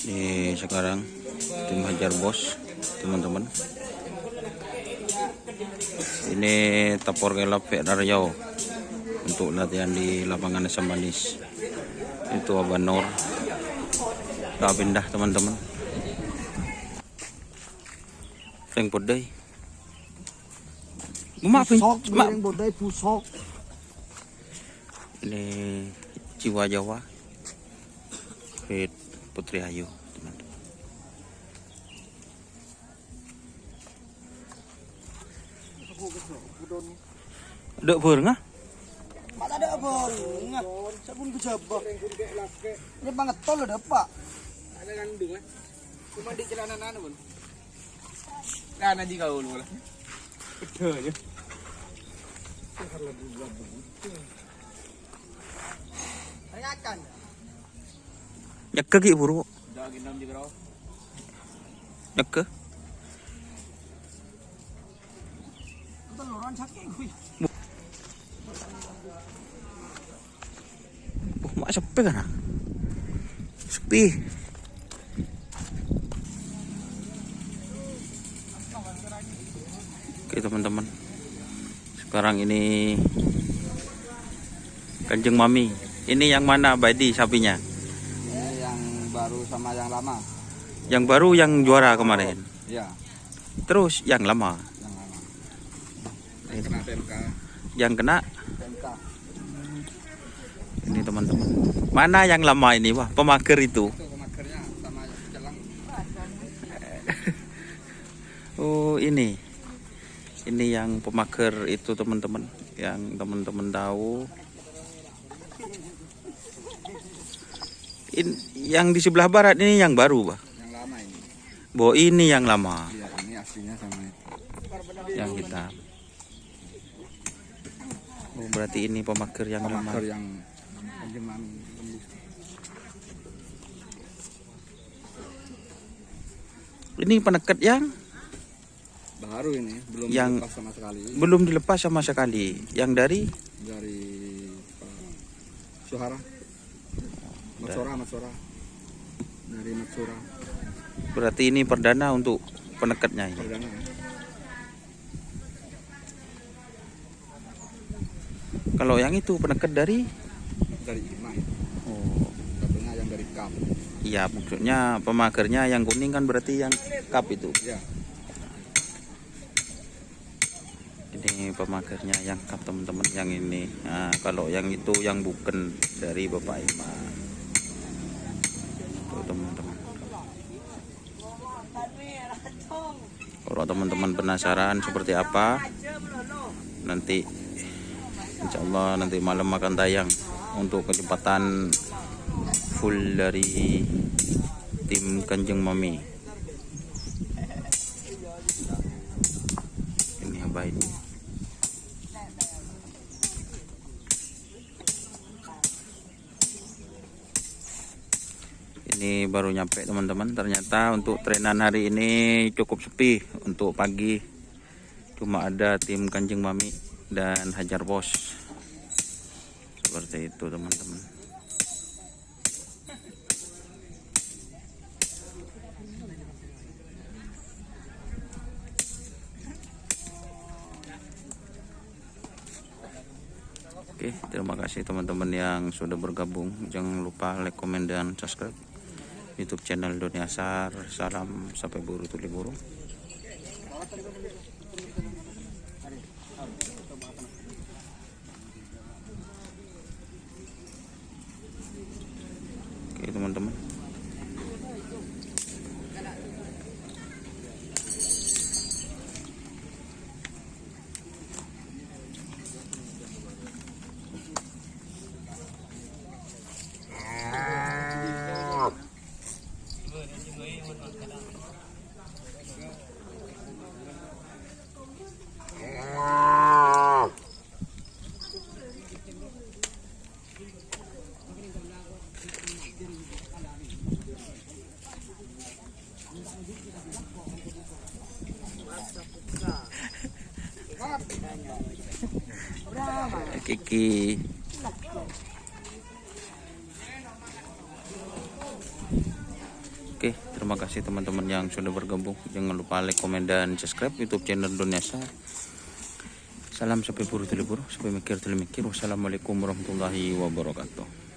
Ini sekarang tim Hajar Bos, teman-teman. Ini Tapor Gelap Riau untuk latihan di lapangan Sembanis. Itu Abang Nur. Kita pindah, teman-teman. Peng podai. Bodai pusok. Ini Jiwa Jawa. Fit Putri Ayu, teman-teman. Dek ngah? Pak ada apa? Ngah. Sabun kejabah. Ini banget tol ada Pak. Ada kandung lah. Cuma di celana-celana pun. Kan aja kau lu lah. Betul ya. Tanyakan. Nyeke ki buru. Dah gendam juga raw. Nyeke. Kita loran sakit kuy. Mak sepi kan? Sepi. Oke, teman-teman. Sekarang ini Kanjeng Mami. Ini yang mana Baidi sapinya? Yang baru sama yang lama. Yang baru yang juara kemarin. Ya, Terus yang lama. yang lama. Yang kena PMK. Yang kena PMK. ini, teman-teman. Mana yang lama ini, wah, pemager itu. Itu kemakernya sama celang. Oh, ini. Ini yang pemager itu, teman-teman. Yang teman-teman tahu. Yang di sebelah barat ini yang baru, Bah. Yang lama ini. Bo, ini yang lama. Iya, ini aslinya sama itu. Yang hitam. Oh, berarti ini pemager yang lama. Pemaker yang penjeman tembus. Ini peneket yang Baru ini, belum Yang- dilepas sama sekali. belum dilepas sama sekali. Yang dari Dari Suhara. Matsora. Dari Matsora. berarti ini perdana untuk peneketnya ini. Perdana. Kalau yang itu peneket dari Dari Imai. oh, Satunya yang dari Kam. iya, maksudnya pemagernya yang kuning kan berarti yang cup itu. Ya. Ini pemagernya yang cup, teman-teman, yang ini. Nah, kalau yang itu yang bukan dari Bapak Ima. Tuh, teman-teman. Kalau teman-teman penasaran seperti apa, nanti insya Allah nanti malam akan tayang untuk kecepatan full dari tim Kanjeng Mami. Ini apa ini? Ini baru nyampe, teman-teman. Ternyata untuk trenan hari ini cukup sepi. Untuk pagi cuma ada tim Kanjeng Mami dan Hajar Bos. Seperti itu, teman-teman. Oke, terima kasih teman-teman yang sudah bergabung. Jangan lupa like, komen, dan subscribe YouTube channel Dunia Sar. Salam sampai buru tuli burung. Oke, teman-teman. Kiki. Oke, terima kasih teman-teman yang sudah bergabung. Jangan lupa like, komen, dan subscribe YouTube channel Doniasa. Salam sampai buru teli buru, sampai mikir teli mikir. Wassalamualaikum warahmatullahi wabarakatuh.